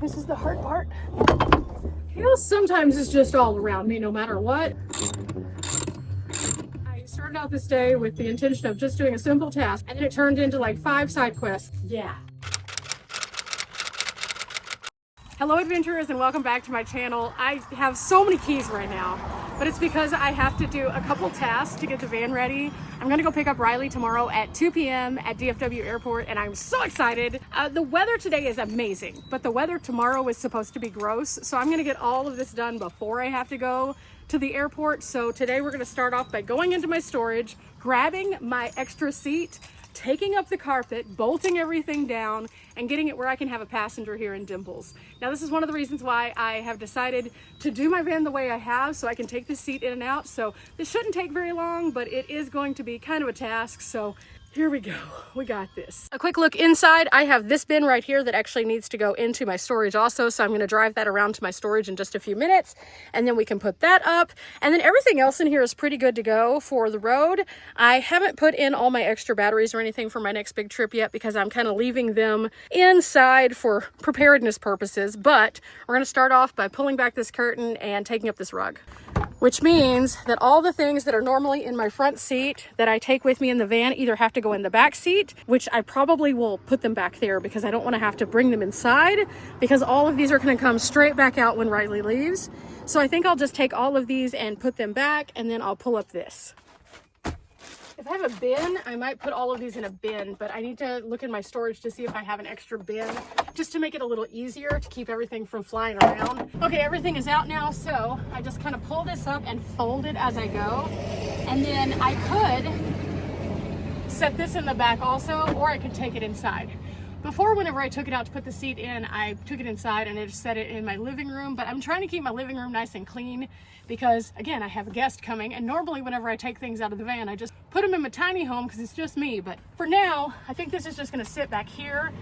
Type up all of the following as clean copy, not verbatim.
This is the hard part. Chaos sometimes is just all around me, no matter what. I started out this day with the intention of just doing a simple task, and then it turned into like 5 side quests. Yeah. Hello adventurers, and welcome back to my channel. I have so many keys right now, but it's because I have to do a couple tasks to get the van ready. I'm gonna go pick up Riley tomorrow at 2 p.m. at DFW Airport, and I'm so excited. The weather today is amazing, but the weather tomorrow is supposed to be gross, so I'm gonna get all of this done before I have to go to the airport. So today we're gonna start off by going into my storage, grabbing my extra seat, taking up the carpet, bolting everything down, and getting it where I can have a passenger here in Dimples. Now this is one of the reasons why I have decided to do my van the way I have, so I can take this seat in and out. So this shouldn't take very long, but it is going to be kind of a task. So here we go, we got this. A quick look inside. I have this bin right here that actually needs to go into my storage also, so I'm gonna drive that around to my storage in just a few minutes, and then we can put that up. And then everything else in here is pretty good to go for the road. I haven't put in all my extra batteries or anything for my next big trip yet because I'm kind of leaving them inside for preparedness purposes, but we're gonna start off by pulling back this curtain and taking up this rug, which means that all the things that are normally in my front seat that I take with me in the van either have to go in the back seat, which I probably will put them back there because I don't want to have to bring them inside, because all of these are going to come straight back out when Riley leaves. So I think I'll just take all of these and put them back, and then I'll pull up this. If I have a bin, I might put all of these in a bin, but I need to look in my storage to see if I have an extra bin, just to make it a little easier to keep everything from flying around. Okay, everything is out now, so I just kind of pull this up and fold it as I go. And then I could set this in the back also, or I could take it inside. Before, whenever I took it out to put the seat in, I took it inside and I just set it in my living room, but I'm trying to keep my living room nice and clean because, again, I have a guest coming, and normally whenever I take things out of the van, I just put them in my tiny home because it's just me. But for now, I think this is just gonna sit back here.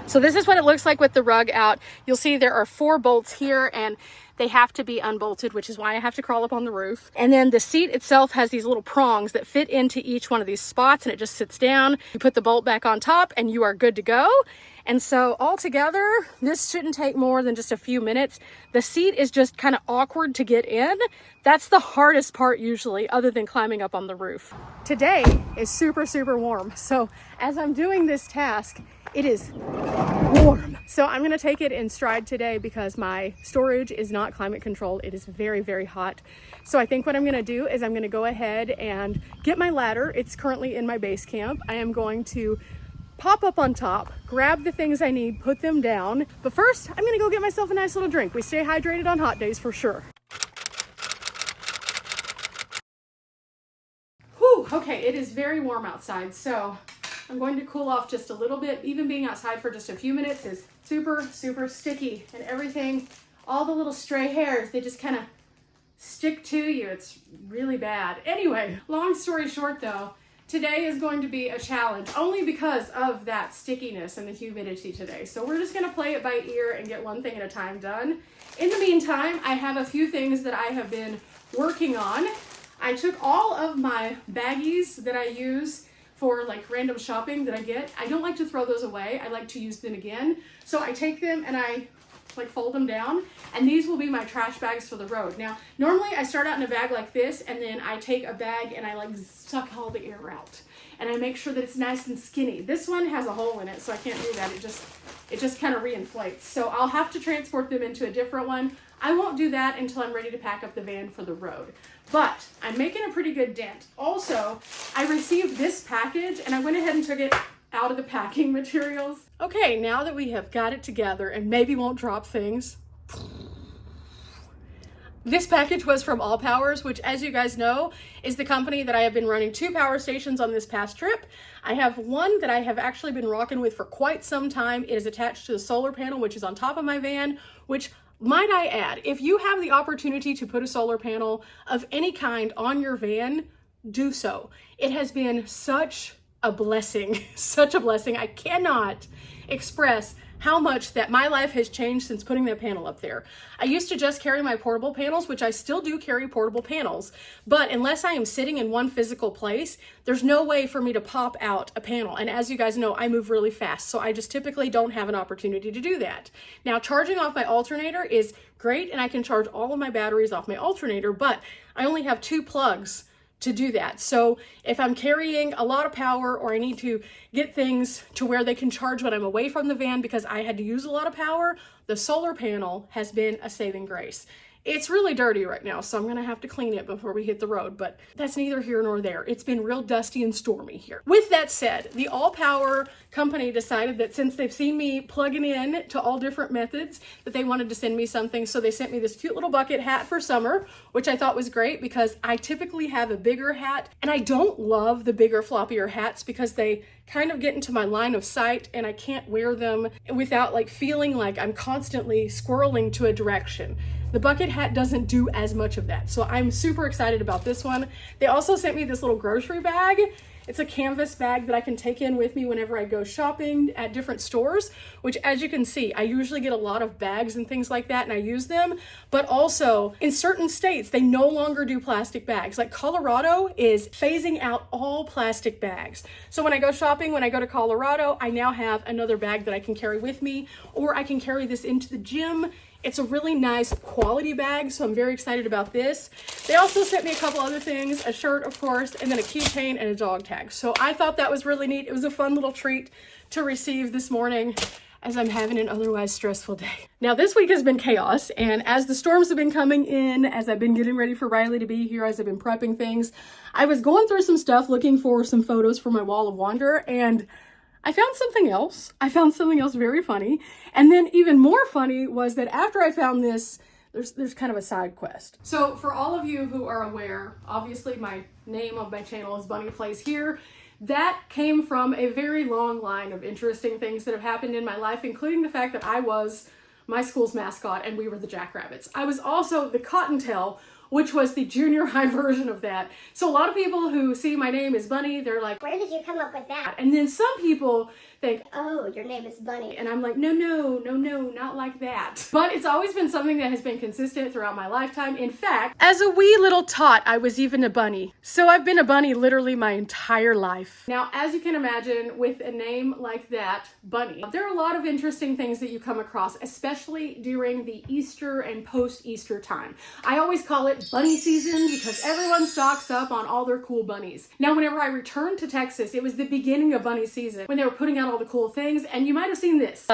So this is what it looks like with the rug out. You'll see there are 4 bolts here, and they have to be unbolted, which is why I have to crawl up on the roof. And then the seat itself has these little prongs that fit into each one of these spots, and it just sits down. You put the bolt back on top and you are good to go. And so altogether, this shouldn't take more than just a few minutes. The seat is just kind of awkward to get in. That's the hardest part usually, other than climbing up on the roof. Today is super, super warm. So as I'm doing this task, it is warm. So I'm gonna take it in stride today because my storage is not climate controlled. It is very, very hot. So I think what I'm gonna do is I'm gonna go ahead and get my ladder. It's currently in my base camp. I am going to pop up on top, grab the things I need, put them down. But first, I'm gonna go get myself a nice little drink. We stay hydrated on hot days for sure. Whew, okay, it is very warm outside, so I'm going to cool off just a little bit. Even being outside for just a few minutes is super, super sticky, and everything, all the little stray hairs, they just kind of stick to you. It's really bad. Anyway, long story short though, today is going to be a challenge only because of that stickiness and the humidity today. So we're just gonna play it by ear and get one thing at a time done. In the meantime, I have a few things that I have been working on. I took all of my baggies that I use for like random shopping that I get. I don't like to throw those away. I like to use them again. So I take them and I like fold them down, and these will be my trash bags for the road. Now, normally I start out in a bag like this, and then I take a bag and I like suck all the air out, and I make sure that it's nice and skinny. This one has a hole in it, so I can't do that. It just kind of reinflates. So I'll have to transport them into a different one. I won't do that until I'm ready to pack up the van for the road. But I'm making a pretty good dent. Also, I received this package and I went ahead and took it out of the packing materials. Okay, now that we have got it together and maybe won't drop things. This package was from All Powers, which, as you guys know, is the company that I have been running 2 power stations on this past trip. I have one that I have actually been rocking with for quite some time. It is attached to the solar panel, which is on top of my van, which, might I add, if you have the opportunity to put a solar panel of any kind on your van, do so. It has been such a blessing, such a blessing. I cannot express how much that my life has changed since putting that panel up there. I used to just carry my portable panels, which I still do carry portable panels, but unless I am sitting in one physical place, there's no way for me to pop out a panel. And as you guys know, I move really fast, so I just typically don't have an opportunity to do that. Now, charging off my alternator is great, and I can charge all of my batteries off my alternator, but I only have 2 plugs to do that. So if I'm carrying a lot of power, or I need to get things to where they can charge when I'm away from the van because I had to use a lot of power, the solar panel has been a saving grace. It's really dirty right now, so I'm gonna have to clean it before we hit the road, but that's neither here nor there. It's been real dusty and stormy here. With that said, the All Power company decided that since they've seen me plugging in to all different methods, that they wanted to send me something, so they sent me this cute little bucket hat for summer, which I thought was great because I typically have a bigger hat, and I don't love the bigger, floppier hats because they kind of get into my line of sight and I can't wear them without like feeling like I'm constantly squirreling to a direction. The bucket hat doesn't do as much of that. So I'm super excited about this one. They also sent me this little grocery bag. It's a canvas bag that I can take in with me whenever I go shopping at different stores, which as you can see, I usually get a lot of bags and things like that and I use them. But also in certain states, they no longer do plastic bags. Like Colorado is phasing out all plastic bags. So when I go shopping, when I go to Colorado, I now have another bag that I can carry with me, or I can carry this into the gym. It's a really nice quality bag, so I'm very excited about this. They also sent me a couple other things, a shirt, of course, and then a keychain and a dog tag. So I thought that was really neat. It was a fun little treat to receive this morning as I'm having an otherwise stressful day. Now, this week has been chaos, and as the storms have been coming in, as I've been getting ready for Riley to be here, as I've been prepping things, I was going through some stuff looking for some photos for my wall of wonder, and I found something else. I found something else very funny. And then even more funny was that after I found this, there's kind of a side quest. So for all of you who are aware, obviously my name of my channel is Bunny Plays Here. That came from a very long line of interesting things that have happened in my life, including the fact that I was my school's mascot and we were the Jackrabbits. I was also the Cottontail, which was the junior high version of that. So a lot of people who see my name is Bunny, they're like, where did you come up with that? And then some people think, oh, your name is Bunny. And I'm like, no, not like that. But it's always been something that has been consistent throughout my lifetime. In fact, as a wee little tot, I was even a bunny. So I've been a bunny literally my entire life. Now, as you can imagine, with a name like that, Bunny, there are a lot of interesting things that you come across, especially during the Easter and post-Easter time. I always call it bunny season because everyone stocks up on all their cool bunnies. Now, whenever I returned to Texas, it was the beginning of bunny season when they were putting out all the cool things, and you might have seen this.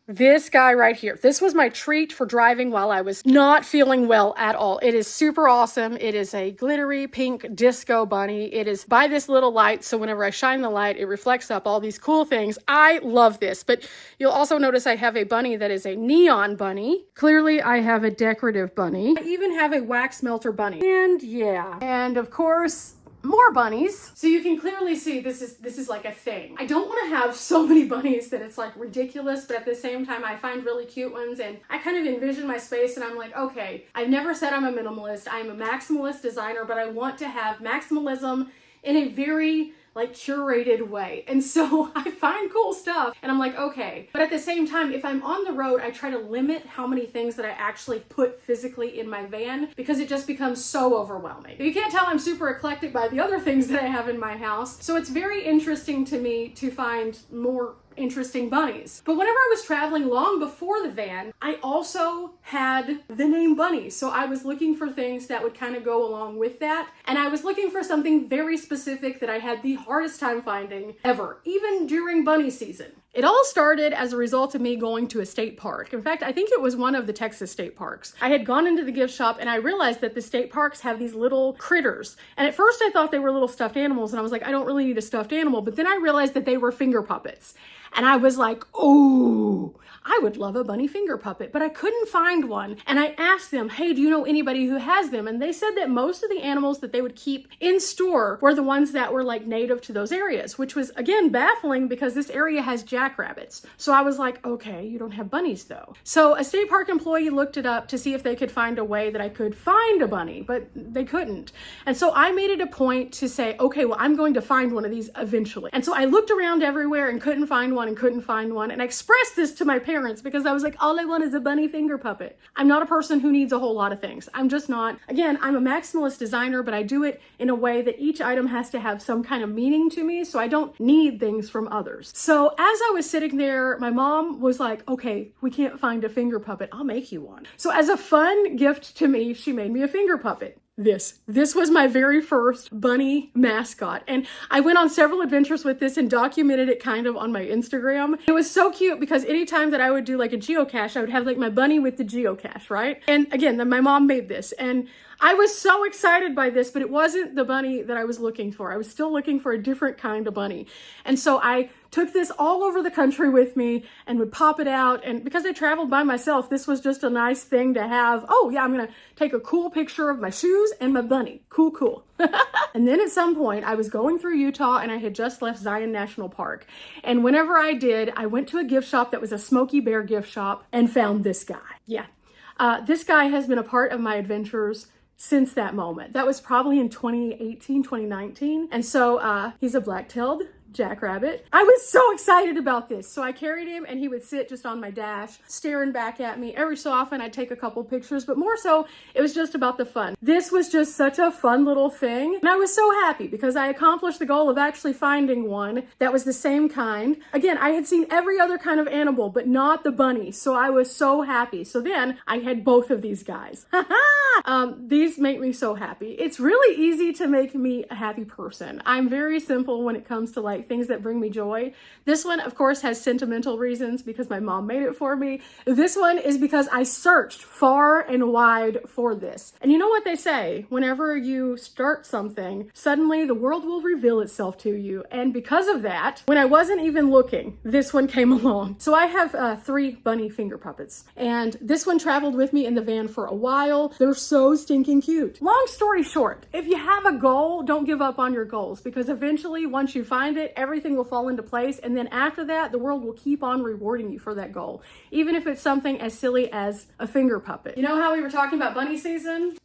This guy right here. This was my treat for driving while I was not feeling well at all. It is super awesome. It is a glittery pink disco bunny. It is by this little light, so whenever I shine the light, it reflects up all these cool things. I love this, but you'll also notice I have a bunny that is a neon bunny. Clearly, I have a decorative bunny. I even have a wax melter bunny. And yeah, and of course, more bunnies. So you can clearly see this is like a thing. I don't want to have so many bunnies that it's like ridiculous, but at the same time I find really cute ones, and I kind of envision my space and I'm like, okay, I've never said I'm a minimalist. I'm a maximalist designer, but I want to have maximalism in a very like curated way. And so I find cool stuff and I'm like, okay. But at the same time, if I'm on the road, I try to limit how many things that I actually put physically in my van because it just becomes so overwhelming. You can't tell I'm super eclectic by the other things that I have in my house. So it's very interesting to me to find more interesting bunnies. But whenever I was traveling long before the van, I also had the name Bunny. So I was looking for things that would kind of go along with that. And I was looking for something very specific that I had the hardest time finding ever, even during bunny season. It all started as a result of me going to a state park. In fact, I think it was one of the Texas state parks. I had gone into the gift shop and I realized that the state parks have these little critters. And at first I thought they were little stuffed animals and I was like, I don't really need a stuffed animal. But then I realized that they were finger puppets. And I was like, oh, I would love a bunny finger puppet, but I couldn't find one. And I asked them, hey, do you know anybody who has them? And they said that most of the animals that they would keep in store were the ones that were like native to those areas, which was again baffling because this area has jackrabbits. So I was like, okay, you don't have bunnies though. So a state park employee looked it up to see if they could find a way that I could find a bunny, but they couldn't. And so I made it a point to say, okay, well, I'm going to find one of these eventually. And so I looked around everywhere and couldn't find one and couldn't find one. And I expressed this to my parents because I was like, all I want is a bunny finger puppet. I'm not a person who needs a whole lot of things. I'm just not. Again, I'm a maximalist designer, but I do it in a way that each item has to have some kind of meaning to me, so I don't need things from others. So as I was sitting there, my mom was like, okay, we can't find a finger puppet. I'll make you one. So as a fun gift to me, she made me a finger puppet. This was my very first bunny mascot. And I went on several adventures with this and documented it kind of on my Instagram. It was so cute because anytime that I would do like a geocache, I would have like my bunny with the geocache, right? And again, then my mom made this and I was so excited by this, but it wasn't the bunny that I was looking for. I was still looking for a different kind of bunny. And so I took this all over the country with me and would pop it out. And because I traveled by myself, this was just a nice thing to have. Oh yeah, I'm gonna take a cool picture of my shoes and my bunny. Cool. And then at some point I was going through Utah and I had just left Zion National Park. And whenever I did, I went to a gift shop that was a Smokey Bear gift shop and found this guy. Yeah, this guy has been a part of my adventures since that moment. That was probably in 2018, 2019. And so he's a black-tailed jackrabbit. I was so excited about this. So I carried him and he would sit just on my dash, staring back at me. Every so often I'd take a couple pictures, but more so it was just about the fun. This was just such a fun little thing. And I was so happy because I accomplished the goal of actually finding one that was the same kind. Again, I had seen every other kind of animal, but not the bunny. So I was so happy. So then I had both of these guys. These make me so happy. It's really easy to make me a happy person. I'm very simple when it comes to like things that bring me joy. This one, of course, has sentimental reasons because my mom made it for me. This one is because I searched far and wide for this. And you know what they say, whenever you start something, suddenly the world will reveal itself to you. And because of that, when I wasn't even looking, this one came along. So I have 3 bunny finger puppets. And this one traveled with me in the van for a while. They're so stinking cute. Long story short, if you have a goal, don't give up on your goals because eventually once you find it, everything will fall into place. And then after that, the world will keep on rewarding you for that goal, even if it's something as silly as a finger puppet. You know how we were talking about bunny season?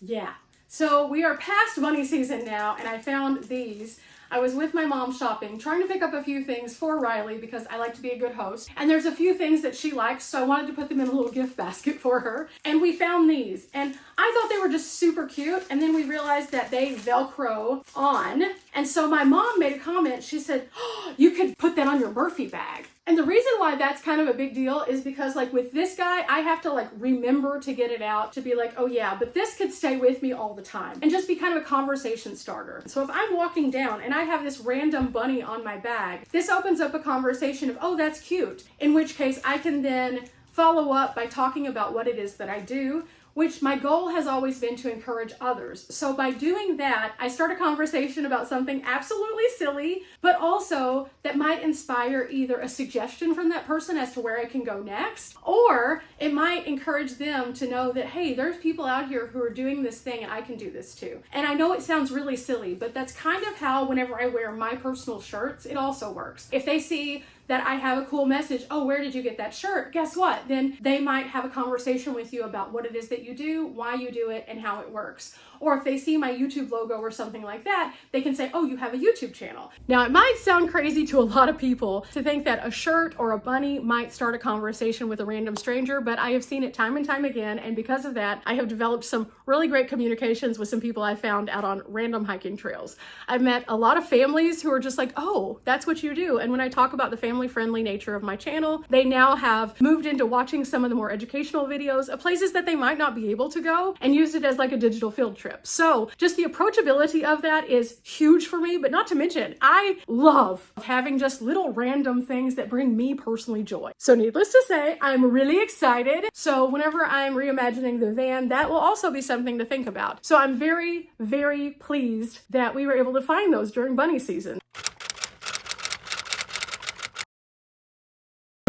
Yeah. So we are past bunny season now, and I found these. I was with my mom shopping, trying to pick up a few things for Riley because I like to be a good host. And there's a few things that she likes, so I wanted to put them in a little gift basket for her. And we found these, and I thought they were just super cute. And then we realized that they Velcro on. And so my mom made a comment. She said, oh, you could put that on your Murphy bag. And the reason why that's kind of a big deal is because like with this guy, I have to like remember to get it out to be like, oh yeah, but this could stay with me all the time and just be kind of a conversation starter. So if I'm walking down and I have this random bunny on my bag, this opens up a conversation of, oh, that's cute. In which case I can then follow up by talking about what it is that I do, which my goal has always been to encourage others. So by doing that, I start a conversation about something absolutely silly, but also that might inspire either a suggestion from that person as to where I can go next, or it might encourage them to know that, hey, there's people out here who are doing this thing and I can do this too. And I know it sounds really silly, but that's kind of how whenever I wear my personal shirts, it also works. If they see that I have a cool message, oh, where did you get that shirt? Guess what? Then they might have a conversation with you about what it is that you do, why you do it, and how it works. Or if they see my YouTube logo or something like that, they can say, oh, you have a YouTube channel. Now, it might sound crazy to a lot of people to think that a shirt or a bunny might start a conversation with a random stranger, but I have seen it time and time again. And because of that, I have developed some really great communications with some people I found out on random hiking trails. I've met a lot of families who are just like, oh, that's what you do. And when I talk about the family-friendly nature of my channel, they now have moved into watching some of the more educational videos of places that they might not be able to go and used it as like a digital field trip. So just the approachability of that is huge for me, but not to mention, I love having just little random things that bring me personally joy. So needless to say, I'm really excited. So whenever I'm reimagining the van, that will also be something to think about. So I'm very, very pleased that we were able to find those during bunny season.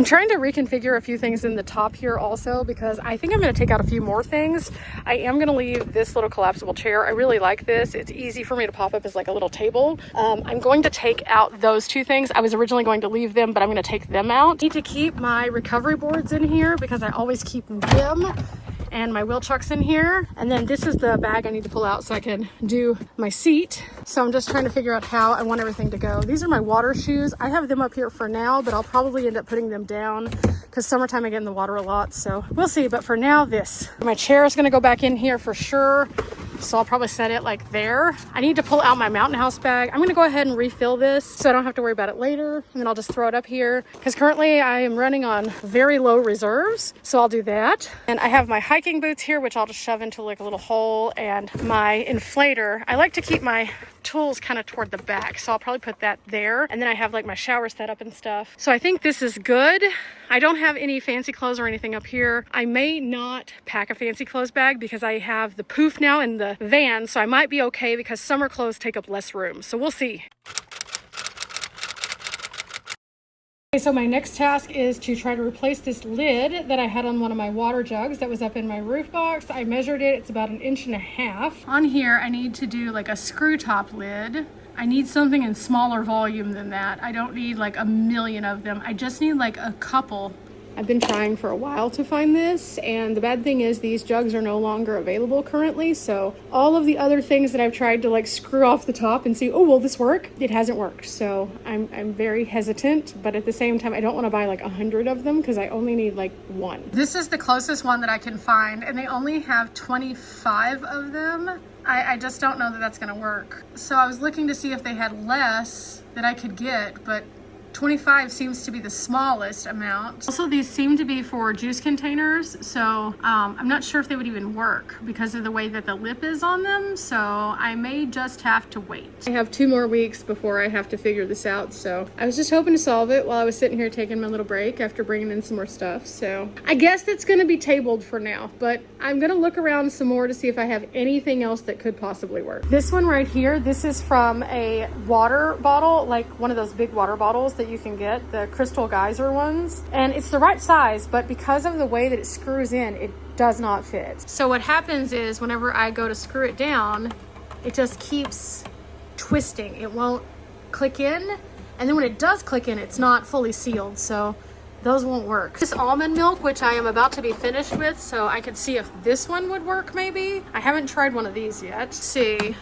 I'm trying to reconfigure a few things in the top here also because I think I'm going to take out a few more things. I am going to leave this little collapsible chair. I really like this. It's easy for me to pop up as like a little table. I'm going to take out those two things. I was originally going to leave them, but I'm going to take them out. I need to keep my recovery boards in here because I always keep them. And my wheel chuck's in here. And then this is the bag I need to pull out so I can do my seat. So I'm just trying to figure out how I want everything to go. These are my water shoes. I have them up here for now, but I'll probably end up putting them down because summertime I get in the water a lot. So we'll see. But for now, this. My chair is gonna go back in here for sure. So I'll probably set it like there. I need to pull out my Mountain House bag. I'm gonna go ahead and refill this so I don't have to worry about it later. And then I'll just throw it up here because currently I am running on very low reserves. So I'll do that. And I have my hiking boots here, which I'll just shove into like a little hole, and my inflator. I like to keep my tools kind of toward the back, so I'll probably put that there. And then I have like my shower set up and stuff. So I think this is good. I don't have any fancy clothes or anything up here. I may not pack a fancy clothes bag because I have the poof now in the van, so I might be okay because summer clothes take up less room. So we'll see. Okay, so my next task is to try to replace this lid that I had on one of my water jugs that was up in my roof box. I measured it, it's about 1.5 inches. On here, I need to do like a screw top lid. I need something in smaller volume than that. I don't need like a million of them. I just need like a couple. I've been trying for a while to find this, and the bad thing is these jugs are no longer available currently, so all of the other things that I've tried to like screw off the top and see, oh, will this work? It hasn't worked, so I'm very hesitant, but at the same time, I don't want to buy like 100 of them because I only need like one. This is the closest one that I can find, and they only have 25 of them. I just don't know that that's going to work. So I was looking to see if they had less that I could get, but 25 seems to be the smallest amount. Also, these seem to be for juice containers, so I'm not sure if they would even work because of the way that the lip is on them, so I may just have to wait. I have 2 more weeks before I have to figure this out, so I was just hoping to solve it while I was sitting here taking my little break after bringing in some more stuff. So I guess that's going to be tabled for now, but I'm going to look around some more to see if I have anything else that could possibly work. This one right here, this is from a water bottle, like one of those big water bottles that you can get, the crystal geyser ones, and it's the right size, but because of the way that it screws in, it does not fit. So what happens is whenever I go to screw it down, it just keeps twisting. It won't click in, and then when it does click in, it's not fully sealed, so those won't work. This almond milk, which I am about to be finished with, so I could see if this one would work maybe. I haven't tried one of these yet. Let's see.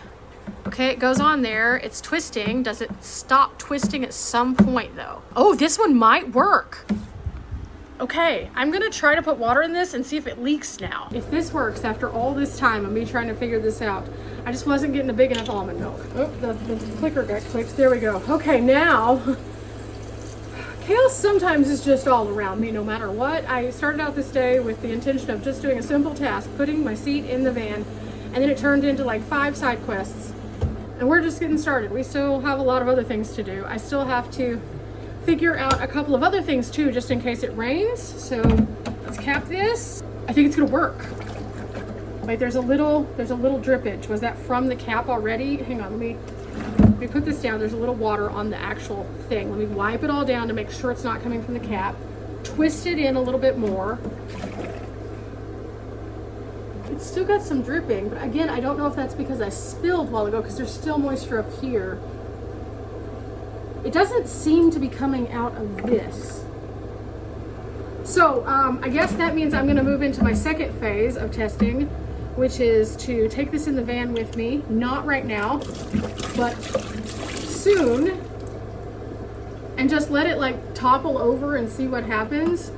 Okay, it goes on there. It's twisting. Does it stop twisting at some point though? Oh, this one might work. Okay, I'm gonna try to put water in this and see if it leaks now. If this works after all this time of me trying to figure this out, I just wasn't getting a big enough almond milk. Oh, the clicker got clicked. There we go. Okay, now, chaos sometimes is just all around me no matter what. I started out this day with the intention of just doing a simple task, putting my seat in the van, and then it turned into like 5 side quests. And we're just getting started. We still have a lot of other things to do. I still have to figure out a couple of other things too, just in case it rains. So let's cap this. I think it's gonna work. Wait, there's a little drippage. Was that from the cap already? Hang on, let me put this down. There's a little water on the actual thing. Let me wipe it all down to make sure it's not coming from the cap. Twist it in a little bit more. It's still got some dripping, but again, I don't know if that's because I spilled a while ago because there's still moisture up here. It doesn't seem to be coming out of this. So I guess that means I'm gonna move into my second phase of testing, which is to take this in the van with me. Not right now, but soon, and just let it like topple over and see what happens.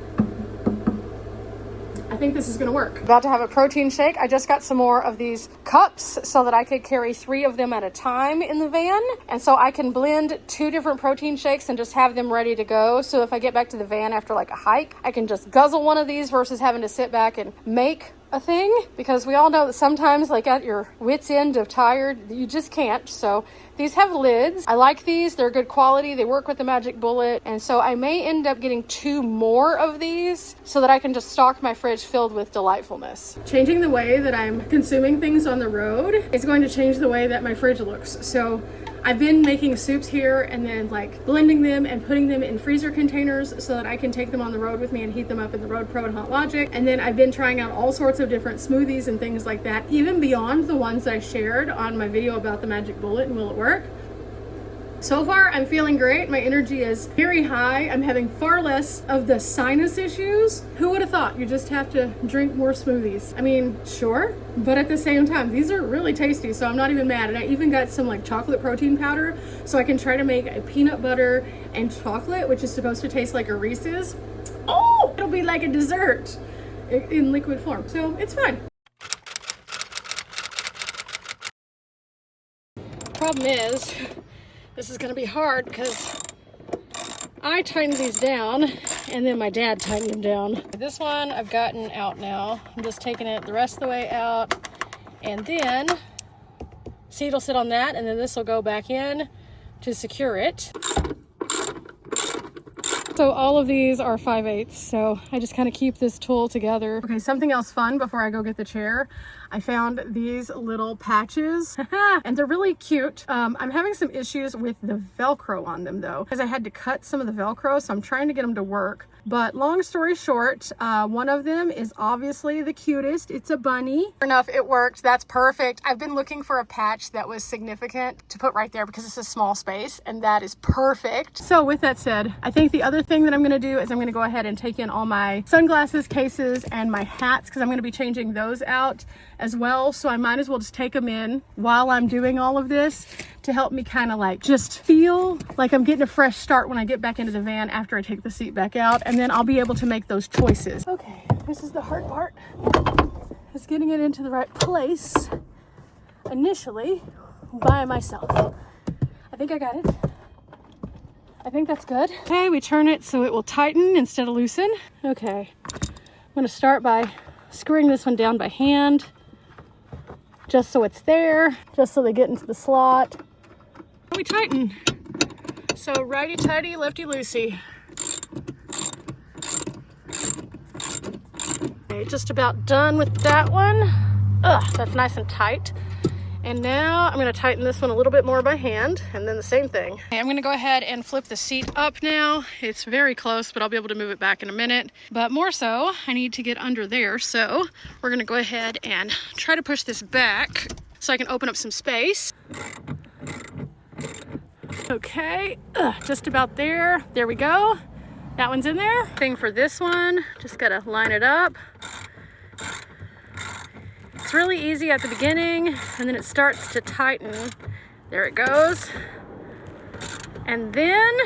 I think this is gonna work. About to have a protein shake. I just got some more of these cups so that I could carry 3 of them at a time in the van. And so I can blend 2 different protein shakes and just have them ready to go. So if I get back to the van after like a hike, I can just guzzle one of these versus having to sit back and make a thing, because we all know that sometimes like at your wit's end of tired, you just can't. So these have lids. I like these. They're good quality. They work with the Magic Bullet. And so I may end up getting 2 more of these so that I can just stock my fridge filled with delightfulness. Changing the way that I'm consuming things on the road is going to change the way that my fridge looks. So I've been making soups here and then like blending them and putting them in freezer containers so that I can take them on the road with me and heat them up in the Road Pro and Hot Logic. And then I've been trying out all sorts of different smoothies and things like that, even beyond the ones I shared on my video about the Magic Bullet and Will It Work. So far, I'm feeling great. My energy is very high. I'm having far less of the sinus issues. Who would have thought you just have to drink more smoothies? I mean, sure, but at the same time, these are really tasty, so I'm not even mad. And I even got some like chocolate protein powder, so I can try to make a peanut butter and chocolate, which is supposed to taste like a Reese's. Oh, it'll be like a dessert in liquid form, so it's fine. Problem is, this is gonna be hard because I tightened these down and then my dad tightened them down. This one I've gotten out now. I'm just taking it the rest of the way out, and then seat will sit on that, and then this will go back in to secure it. So all of these are 5/8, so I just kind of keep this tool together. Okay, something else fun before I go get the chair. I found these little patches and they're really cute. I'm having some issues with the Velcro on them though, because I had to cut some of the Velcro, so I'm trying to get them to work. But long story short, one of them is obviously the cutest. It's a bunny. Sure enough, it worked. That's perfect. I've been looking for a patch that was significant to put right there because it's a small space, and that is perfect. So with that said, I think the other thing that I'm gonna do is I'm gonna go ahead and take in all my sunglasses cases and my hats, because I'm gonna be changing those out as well. So I might as well just take them in while I'm doing all of this to help me kind of like just feel like I'm getting a fresh start when I get back into the van after I take the seat back out, and then I'll be able to make those choices. Okay, this is the hard part, is getting it into the right place initially by myself. I think I got it. I think that's good. Okay, we turn it so it will tighten instead of loosen. Okay, I'm gonna start by screwing this one down by hand, just so it's there, just so they get into the slot. We tighten. So righty-tighty, lefty-loosey. Okay, just about done with that one. Ugh, that's nice and tight. And now I'm gonna tighten this one a little bit more by hand, and then the same thing. Okay, I'm gonna go ahead and flip the seat up now. It's very close, but I'll be able to move it back in a minute. But more so, I need to get under there. So we're gonna go ahead and try to push this back so I can open up some space. Okay, just about there. There we go. That one's in there. Thing for this one, just gotta line it up. It's really easy at the beginning, and then it starts to tighten. There it goes. And then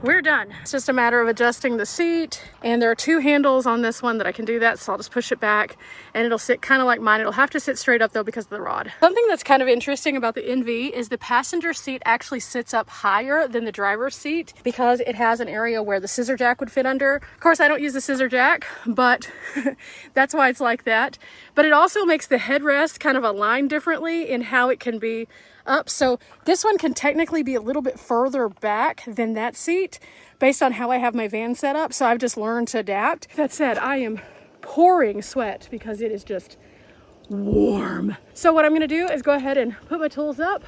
we're done. It's just a matter of adjusting the seat, and there are two handles on this one that I can do that, so I'll just push it back and it'll sit kind of like mine. It'll have to sit straight up though because of the rod. Something that's kind of interesting about the NV is the passenger seat actually sits up higher than the driver's seat because it has an area where the scissor jack would fit under. Of course, I don't use the scissor jack, but that's why it's like that. But it also makes the headrest kind of align differently in how it can be up. So this one can technically be a little bit further back than that seat based on how I have my van set up. So I've just learned to adapt. That said, I am pouring sweat because it is just warm. So what I'm gonna do is go ahead and put my tools up,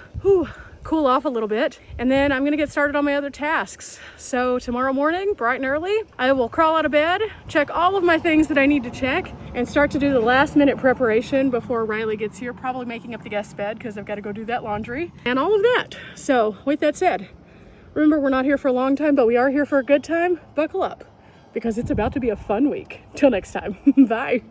cool off a little bit, and then I'm gonna get started on my other tasks. So tomorrow morning, bright and early, I will crawl out of bed, check all of my things that I need to check, and start to do the last minute preparation before Riley gets here, probably making up the guest bed because I've got to go do that laundry and all of that. So with that said, remember, we're not here for a long time, but we are here for a good time. Buckle up because it's about to be a fun week. Till next time, bye.